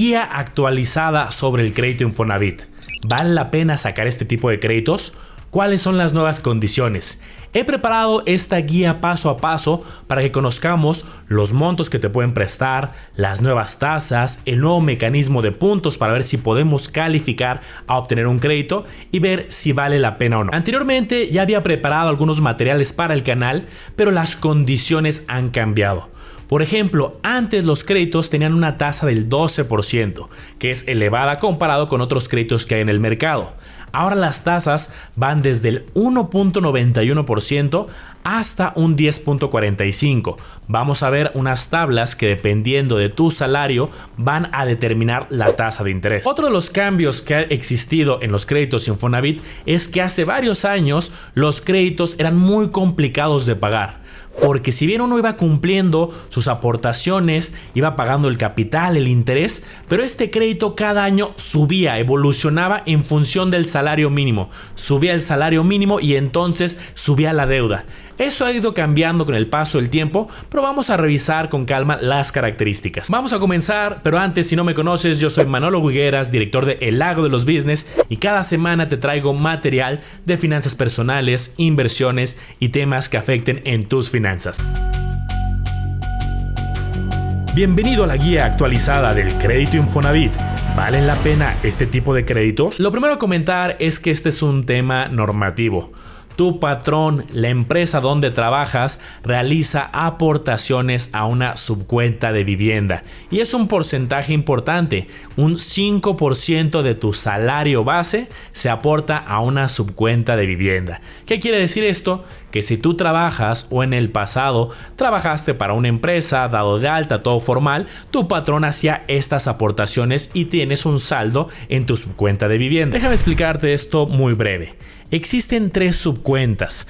Guía actualizada sobre el crédito Infonavit. ¿Vale la pena sacar este tipo de créditos? ¿Cuáles son las nuevas condiciones? He preparado esta guía paso a paso para que conozcamos los montos que te pueden prestar, las nuevas tasas, el nuevo mecanismo de puntos para ver si podemos calificar a obtener un crédito y ver si vale la pena o no. Anteriormente ya había preparado algunos materiales para el canal, pero las condiciones han cambiado. Por ejemplo, antes los créditos tenían una tasa del 12%, que es elevada comparado con otros créditos que hay en el mercado. Ahora las tasas van desde el 1.91% hasta un 10.45%. Vamos a ver unas tablas que, dependiendo de tu salario, van a determinar la tasa de interés. Otro de los cambios que ha existido en los créditos Infonavit es que hace varios años los créditos eran muy complicados de pagar. Porque si bien uno iba cumpliendo sus aportaciones, iba pagando el capital, el interés, pero este crédito cada año subía, evolucionaba en función del salario mínimo. Subía el salario mínimo y entonces subía la deuda. Eso ha ido cambiando con el paso del tiempo, pero vamos a revisar con calma las características. Vamos a comenzar, pero antes, si no me conoces, yo soy Manolo Higueras, director de El Lago de los Business, y cada semana te traigo material de finanzas personales, inversiones y temas que afecten en tus finanzas. Bienvenido a la guía actualizada del crédito Infonavit. ¿Valen la pena este tipo de créditos? Lo primero a comentar es que este es un tema normativo. Tu patrón, la empresa donde trabajas, realiza aportaciones a una subcuenta de vivienda y es un porcentaje importante. Un 5% de tu salario base se aporta a una subcuenta de vivienda. ¿Qué quiere decir esto? Que si tú trabajas o en el pasado trabajaste para una empresa, dado de alta, todo formal, tu patrón hacía estas aportaciones y tienes un saldo en tu subcuenta de vivienda. Déjame explicarte esto muy breve. Existen tres subcuentas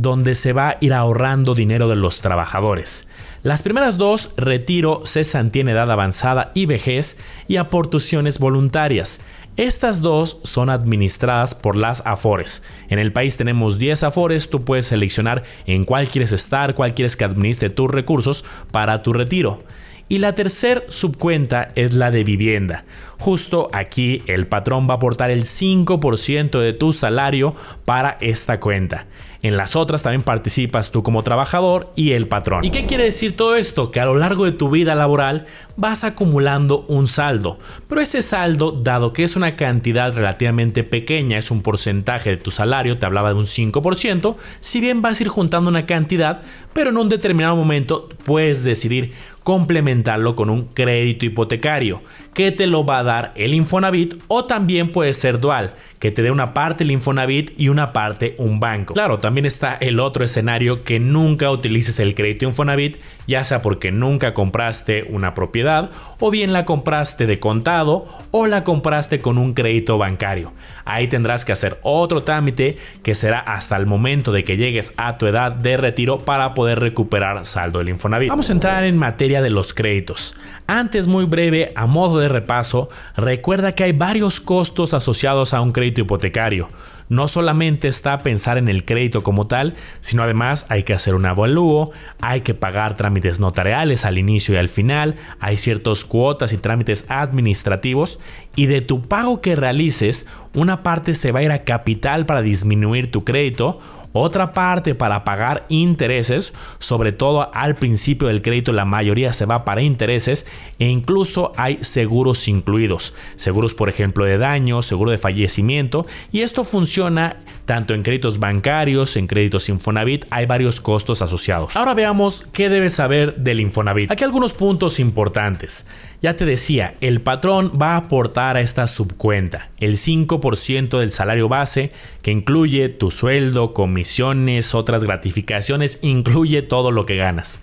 donde se va a ir ahorrando dinero de los trabajadores. Las primeras dos, retiro, cesantía en edad avanzada y vejez, y aportaciones voluntarias. Estas dos son administradas por las Afores. En el país tenemos 10 Afores, tú puedes seleccionar en cuál quieres estar, cuál quieres que administre tus recursos para tu retiro. Y la tercer subcuenta es la de vivienda. Justo aquí el patrón va a aportar el 5% de tu salario para esta cuenta. En las otras también participas tú como trabajador y el patrón. ¿Y qué quiere decir todo esto? Que a lo largo de tu vida laboral vas acumulando un saldo. Pero ese saldo, dado que es una cantidad relativamente pequeña, es un porcentaje de tu salario, te hablaba de un 5%, si bien vas a ir juntando una cantidad, pero en un determinado momento puedes decidir complementarlo con un crédito hipotecario que te lo va a dar el Infonavit, o también puede ser dual, que te dé una parte el Infonavit y una parte un banco. Claro, también está el otro escenario, que nunca utilices el crédito Infonavit, ya sea porque nunca compraste una propiedad o bien la compraste de contado o la compraste con un crédito bancario. Ahí tendrás que hacer otro trámite que será hasta el momento de que llegues a tu edad de retiro para poder recuperar saldo del Infonavit. Vamos a entrar en materia de los créditos. Antes, muy breve, a modo de repaso, recuerda que hay varios costos asociados a un crédito hipotecario. No solamente está pensar en el crédito como tal, sino además hay que hacer un avalúo, hay que pagar trámites notariales al inicio y al final, hay ciertas cuotas y trámites administrativos, y de tu pago que realices, una parte se va a ir a capital para disminuir tu crédito, otra parte para pagar intereses, sobre todo al principio del crédito la mayoría se va para intereses, e incluso hay seguros incluidos, seguros por ejemplo de daño, seguro de fallecimiento, y esto funciona tanto en créditos bancarios, en créditos Infonavit, hay varios costos asociados. Ahora veamos qué debes saber del Infonavit. Aquí algunos puntos importantes. Ya te decía, el patrón va a aportar a esta subcuenta el 5% del salario base, que incluye tu sueldo, comisiones, otras gratificaciones, incluye todo lo que ganas.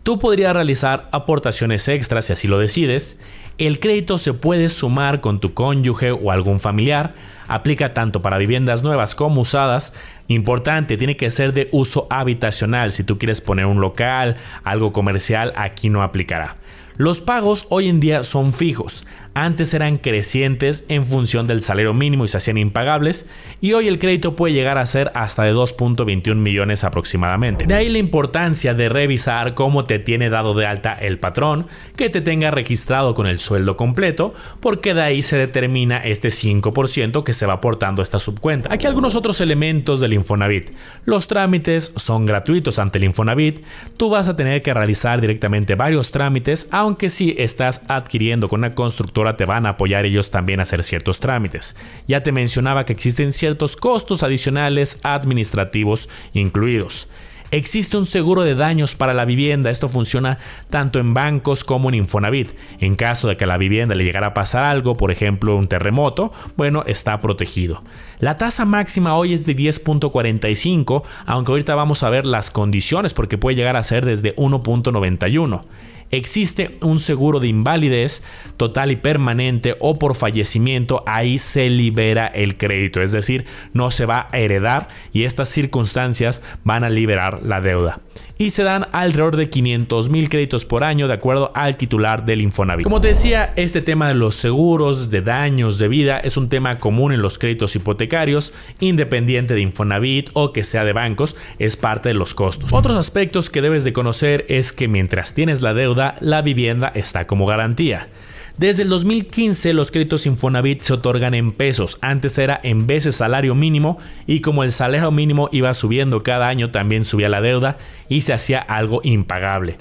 Tú podrías realizar aportaciones extras si así lo decides. El crédito se puede sumar con tu cónyuge o algún familiar. Aplica tanto para viviendas nuevas como usadas. Importante, tiene que ser de uso habitacional. Si tú quieres poner un local, algo comercial, aquí no aplicará. Los pagos hoy en día son fijos. Antes eran crecientes en función del salario mínimo y se hacían impagables, y hoy el crédito puede llegar a ser hasta de 2.21 millones aproximadamente. De ahí la importancia de revisar cómo te tiene dado de alta el patrón, que te tenga registrado con el sueldo completo, porque de ahí se determina este 5% que se va aportando a esta subcuenta. Aquí algunos otros elementos del Infonavit. Los trámites son gratuitos ante el Infonavit. Tú vas a tener que realizar directamente varios trámites, aunque si estás adquiriendo con una constructora te van a apoyar ellos también a hacer ciertos trámites. Ya te mencionaba que existen ciertos costos adicionales administrativos incluidos. Existe un seguro de daños para la vivienda. Esto funciona tanto en bancos como en Infonavit. En caso de que a la vivienda le llegara a pasar algo, por ejemplo un terremoto, bueno, está protegido. La tasa máxima hoy es de 10.45, aunque ahorita vamos a ver las condiciones porque puede llegar a ser desde 1.91. Existe un seguro de invalidez total y permanente o por fallecimiento. Ahí se libera el crédito, es decir, no se va a heredar y estas circunstancias van a liberar la deuda. Y se dan alrededor de 500,000 créditos por año de acuerdo al titular del Infonavit. Como te decía, este tema de los seguros de daños de vida es un tema común en los créditos hipotecarios, independiente de Infonavit o que sea de bancos, es parte de los costos. Otros aspectos que debes de conocer es que mientras tienes la deuda, la vivienda está como garantía. Desde el 2015 los créditos Infonavit se otorgan en pesos. Antes era en veces salario mínimo y como el salario mínimo iba subiendo cada año también subía la deuda y se hacía algo impagable.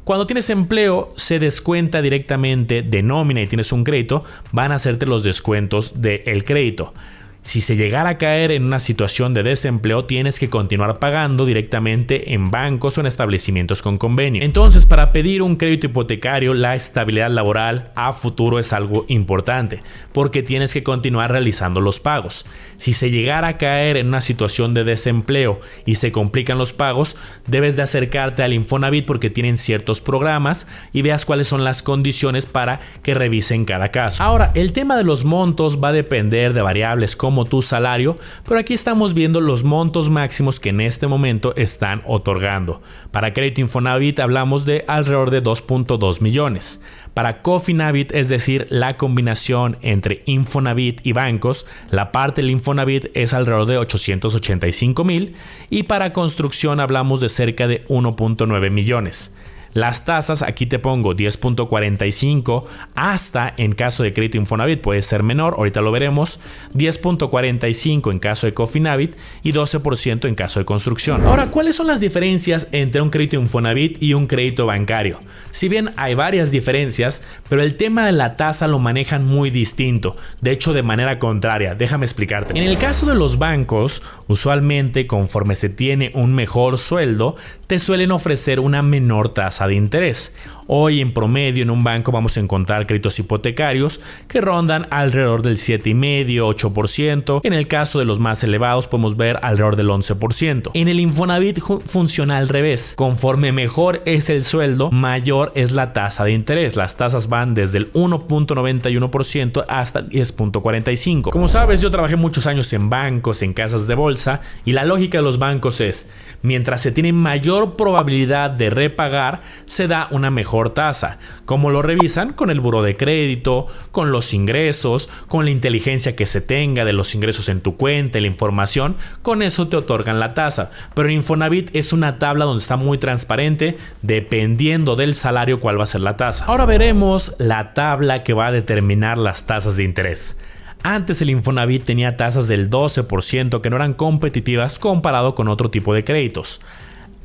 Cuando tienes empleo se descuenta directamente de nómina y tienes un crédito, van a hacerte los descuentos del crédito. Si se llegara a caer en una situación de desempleo, tienes que continuar pagando directamente en bancos o en establecimientos con convenio. Entonces, para pedir un crédito hipotecario, la estabilidad laboral a futuro es algo importante, porque tienes que continuar realizando los pagos. Si se llegara a caer en una situación de desempleo y se complican los pagos, debes de acercarte al Infonavit porque tienen ciertos programas y veas cuáles son las condiciones para que revisen cada caso. Ahora, el tema de los montos va a depender de variables como tu salario, pero aquí estamos viendo los montos máximos que en este momento están otorgando. Para crédito Infonavit hablamos de alrededor de 2.2 millones. Para Cofinavit, es decir, la combinación entre Infonavit y bancos, la parte del Infonavit es alrededor de 885,000 y para construcción hablamos de cerca de 1.9 millones. Las tasas, aquí te pongo 10.45 hasta en caso de crédito Infonavit puede ser menor, ahorita lo veremos, 10.45 en caso de Cofinavit y 12% en caso de construcción. Ahora, ¿cuáles son las diferencias entre un crédito Infonavit y un crédito bancario? Si bien hay varias diferencias, pero el tema de la tasa lo manejan muy distinto, de hecho de manera contraria, déjame explicarte. En el caso de los bancos, usualmente conforme se tiene un mejor sueldo, te suelen ofrecer una menor tasa de interés. Hoy en promedio en un banco vamos a encontrar créditos hipotecarios que rondan alrededor del 7,5-8%. En el caso de los más elevados podemos ver alrededor del 11%. En el Infonavit funciona al revés. Conforme mejor es el sueldo, mayor es la tasa de interés. Las tasas van desde el 1.91% hasta 10.45%. Como sabes, yo trabajé muchos años en bancos, en casas de bolsa, y la lógica de los bancos es, mientras se tiene mayor probabilidad de repagar, se da una mejor tasa. ¿Cómo lo revisan? Con el buró de crédito, con los ingresos, con la inteligencia que se tenga de los ingresos en tu cuenta, la información, con eso te otorgan la tasa. Pero en Infonavit es una tabla donde está muy transparente, dependiendo del salario cuál va a ser la tasa. Ahora veremos la tabla que va a determinar las tasas de interés. Antes el Infonavit tenía tasas del 12% que no eran competitivas comparado con otro tipo de créditos.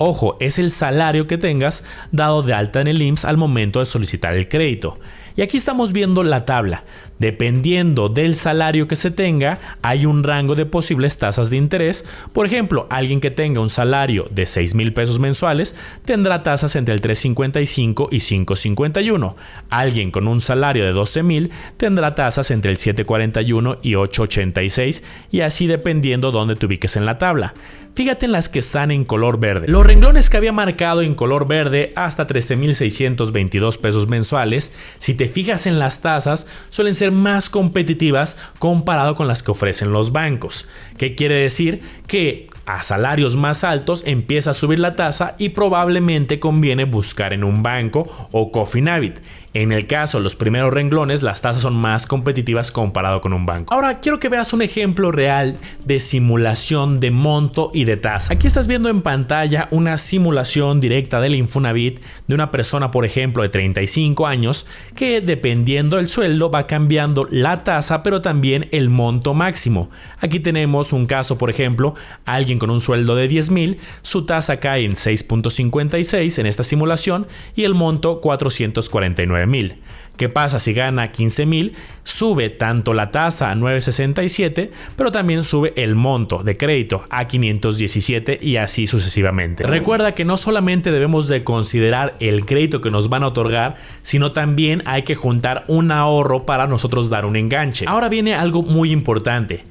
Ojo, es el salario que tengas dado de alta en el IMSS al momento de solicitar el crédito. Y aquí estamos viendo la tabla. Dependiendo del salario que se tenga, hay un rango de posibles tasas de interés. Por ejemplo, alguien que tenga un salario de 6,000 pesos mensuales tendrá tasas entre el 3.55 y 5.51. Alguien con un salario de 12,000 tendrá tasas entre el 7.41 y 8.86 y así dependiendo dónde te ubiques en la tabla. Fíjate en las que están en color verde. Los renglones que había marcado en color verde hasta 13,622 pesos mensuales, si te fijas en las tasas, suelen ser más competitivas comparado con las que ofrecen los bancos. ¿Qué quiere decir? Que a salarios más altos empieza a subir la tasa y probablemente conviene buscar en un banco o Cofinavit. En el caso de los primeros renglones, las tasas son más competitivas comparado con un banco. Ahora quiero que veas un ejemplo real de simulación de monto y de tasa. Aquí estás viendo en pantalla una simulación directa del Infonavit de una persona, por ejemplo, de 35 años, que dependiendo del sueldo va cambiando la tasa, pero también el monto máximo. Aquí tenemos un caso, por ejemplo, alguien con un sueldo de 10,000, su tasa cae en 6.56 en esta simulación y el monto 449,000. ¿Qué pasa si gana 15,000? Sube tanto la tasa a 9.67, pero también sube el monto de crédito a 517 y así sucesivamente. Recuerda que no solamente debemos de considerar el crédito que nos van a otorgar, sino también hay que juntar un ahorro para nosotros dar un enganche. Ahora viene algo muy importante.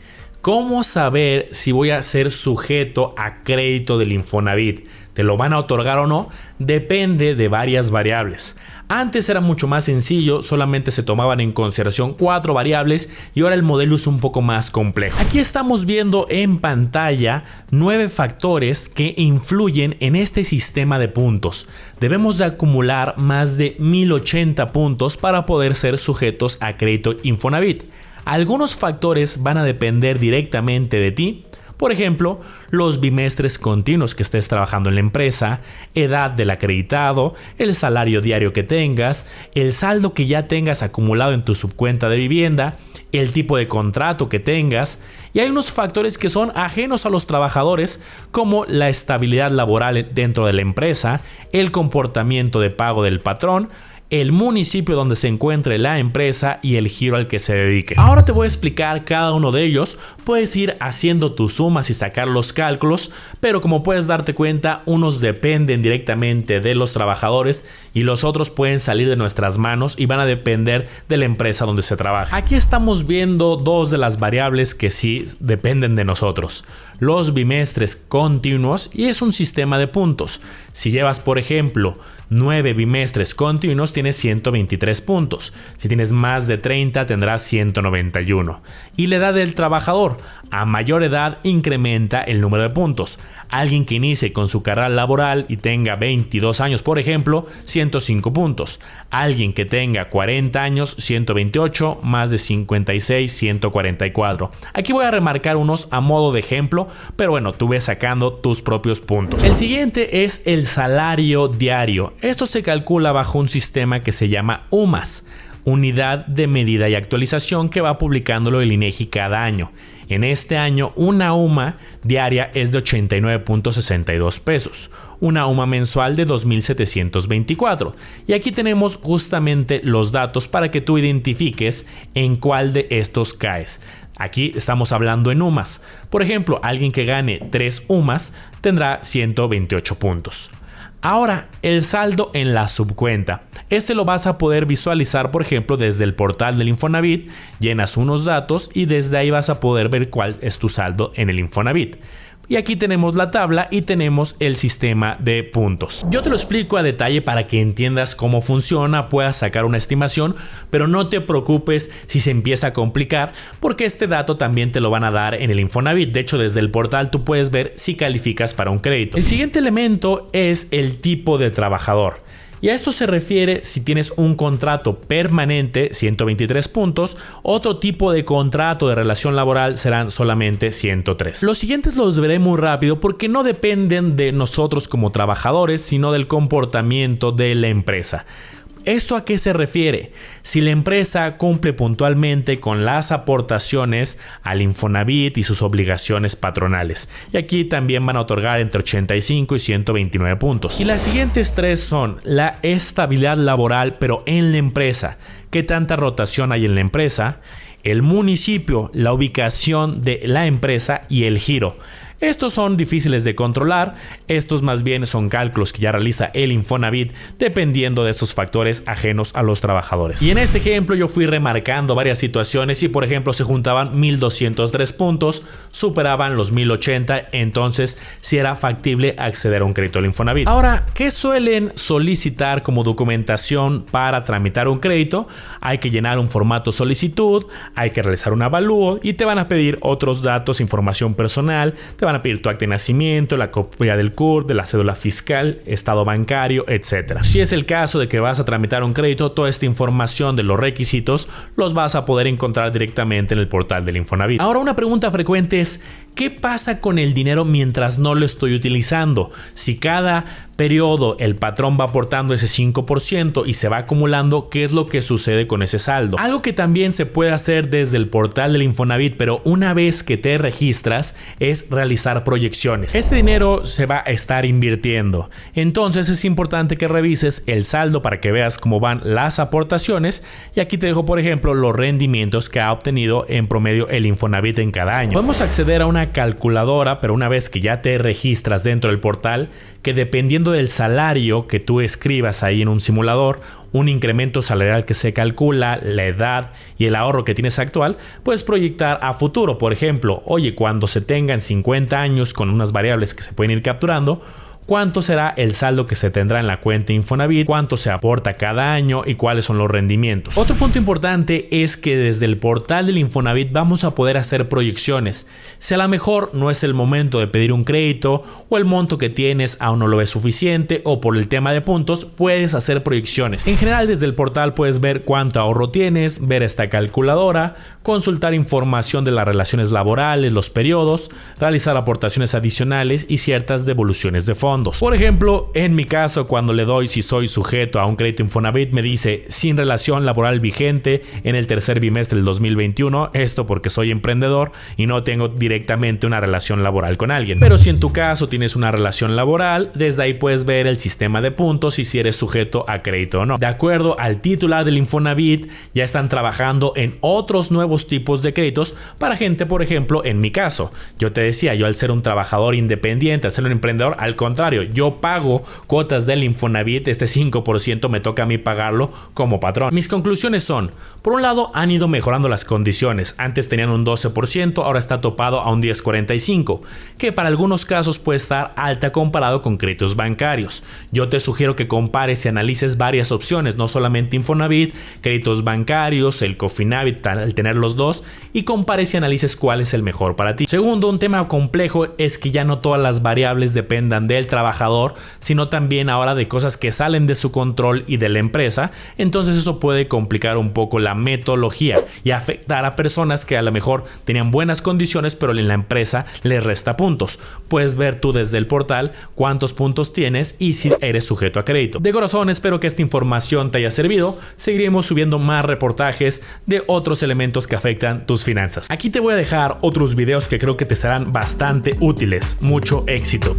¿Cómo saber si voy a ser sujeto a crédito del Infonavit? ¿Te lo van a otorgar o no? Depende de varias variables. Antes era mucho más sencillo, solamente se tomaban en consideración 4 variables y ahora el modelo es un poco más complejo. Aquí estamos viendo en pantalla 9 factores que influyen en este sistema de puntos. Debemos de acumular más de 1080 puntos para poder ser sujetos a crédito Infonavit. Algunos factores van a depender directamente de ti. Por ejemplo, los bimestres continuos que estés trabajando en la empresa, edad del acreditado, el salario diario que tengas, el saldo que ya tengas acumulado en tu subcuenta de vivienda, el tipo de contrato que tengas. Y hay unos factores que son ajenos a los trabajadores, como la estabilidad laboral dentro de la empresa, el comportamiento de pago del patrón, el municipio donde se encuentre la empresa y el giro al que se dedique. Ahora te voy a explicar cada uno de ellos. Puedes ir haciendo tus sumas y sacar los cálculos, pero como puedes darte cuenta, unos dependen directamente de los trabajadores y los otros pueden salir de nuestras manos y van a depender de la empresa donde se trabaja. Aquí estamos viendo 2 de las variables que sí dependen de nosotros: los bimestres continuos, y es un sistema de puntos. Si llevas, por ejemplo, 9 bimestres continuos, tienes 123 puntos. Si tienes más de 30, tendrás 191. Y la edad del trabajador: a mayor edad incrementa el número de puntos. Alguien que inicie con su carrera laboral y tenga 22 años, por ejemplo, 105 puntos. Alguien que tenga 40 años, 128, más de 56, 144. Aquí voy a remarcar unos a modo de ejemplo, pero bueno, tú ves sacando tus propios puntos. El siguiente es el salario diario. Esto se calcula bajo un sistema que se llama UMAS, Unidad de Medida y Actualización, que va publicándolo el INEGI cada año. En este año, una UMA diaria es de 89.62 pesos, una UMA mensual de 2.724. Y aquí tenemos justamente los datos para que tú identifiques en cuál de estos caes. Aquí estamos hablando en UMAS. Por ejemplo, alguien que gane 3 UMAS tendrá 128 puntos. Ahora, el saldo en la subcuenta. Este lo vas a poder visualizar, por ejemplo, desde el portal del Infonavit. Llenas unos datos y desde ahí vas a poder ver cuál es tu saldo en el Infonavit. Y aquí tenemos la tabla y tenemos el sistema de puntos. Yo te lo explico a detalle para que entiendas cómo funciona, puedas sacar una estimación, pero no te preocupes si se empieza a complicar, porque este dato también te lo van a dar en el Infonavit. De hecho, desde el portal tú puedes ver si calificas para un crédito. El siguiente elemento es el tipo de trabajador. Y a esto se refiere si tienes un contrato permanente, 123 puntos, otro tipo de contrato de relación laboral serán solamente 103. Los siguientes los veré muy rápido porque no dependen de nosotros como trabajadores, sino del comportamiento de la empresa. ¿Esto a qué se refiere? Si la empresa cumple puntualmente con las aportaciones al Infonavit y sus obligaciones patronales. Y aquí también van a otorgar entre 85 y 129 puntos. Y las siguientes 3 son la estabilidad laboral, pero en la empresa. ¿Qué tanta rotación hay en la empresa? El municipio, la ubicación de la empresa y el giro. Estos son difíciles de controlar, estos más bien son cálculos que ya realiza el Infonavit dependiendo de estos factores ajenos a los trabajadores. Y en este ejemplo yo fui remarcando varias situaciones y por ejemplo se juntaban 1203 puntos, superaban los 1080, entonces sí era factible acceder a un crédito del Infonavit. Ahora, ¿qué suelen solicitar como documentación para tramitar un crédito? Hay que llenar un formato solicitud, hay que realizar un avalúo y te van a pedir otros datos, información personal, te van a pedir tu acta de nacimiento, la copia del CURP, de la cédula fiscal, estado bancario, etc. Si es el caso de que vas a tramitar un crédito, toda esta información de los requisitos los vas a poder encontrar directamente en el portal del Infonavit. Ahora, una pregunta frecuente es: ¿qué pasa con el dinero mientras no lo estoy utilizando? Si cada periodo el patrón va aportando ese 5% y se va acumulando, ¿qué es lo que sucede con ese saldo? Algo que también se puede hacer desde el portal del Infonavit, pero una vez que te registras, es realizar proyecciones. Este dinero se va a estar invirtiendo, entonces es importante que revises el saldo para que veas cómo van las aportaciones, y aquí te dejo, por ejemplo, los rendimientos que ha obtenido en promedio el Infonavit en cada año. Podemos acceder a una calculadora, pero una vez que ya te registras dentro del portal, que dependiendo del salario que tú escribas ahí en un simulador, un incremento salarial que se calcula, la edad y el ahorro que tienes actual, puedes proyectar a futuro. Por ejemplo, oye, cuando se tengan 50 años, con unas variables que se pueden ir capturando, cuánto será el saldo que se tendrá en la cuenta Infonavit, cuánto se aporta cada año y cuáles son los rendimientos. Otro punto importante es que desde el portal del Infonavit vamos a poder hacer proyecciones. Si a lo mejor no es el momento de pedir un crédito, o el monto que tienes aún no lo ves suficiente, o por el tema de puntos, puedes hacer proyecciones. En general, desde el portal puedes ver cuánto ahorro tienes, ver esta calculadora, consultar información de las relaciones laborales, los periodos, realizar aportaciones adicionales y ciertas devoluciones de fondos. Por ejemplo, en mi caso, cuando le doy si soy sujeto a un crédito Infonavit, me dice sin relación laboral vigente en el tercer bimestre del 2021, esto porque soy emprendedor y no tengo directamente una relación laboral con alguien. Pero si en tu caso tienes una relación laboral, desde ahí puedes ver el sistema de puntos y si eres sujeto a crédito o no. De acuerdo al titular del Infonavit, ya están trabajando en otros nuevos tipos de créditos para gente, por ejemplo, en mi caso. Yo te decía, yo al ser un trabajador independiente, al ser un emprendedor, al contrario, yo pago cuotas del Infonavit, este 5% me toca a mí pagarlo como patrón. Mis conclusiones son: por un lado, han ido mejorando las condiciones. Antes tenían un 12%, ahora está topado a un 10.45%, que para algunos casos puede estar alta comparado con créditos bancarios. Yo te sugiero que compares y analices varias opciones, no solamente Infonavit, créditos bancarios, el Cofinavit, al tener los dos, y compares y analices cuál es el mejor para ti. Segundo, un tema complejo es que ya no todas las variables dependan del trabajador, sino también ahora de cosas que salen de su control y de la empresa. Entonces eso puede complicar un poco la metodología y afectar a personas que a lo mejor tenían buenas condiciones, pero en la empresa les resta puntos. Puedes ver tú desde el portal cuántos puntos tienes y si eres sujeto a crédito. De corazón, espero que esta información te haya servido. Seguiremos subiendo más reportajes de otros elementos que afectan tus finanzas. Aquí te voy a dejar otros videos que creo que te serán bastante útiles. Mucho éxito.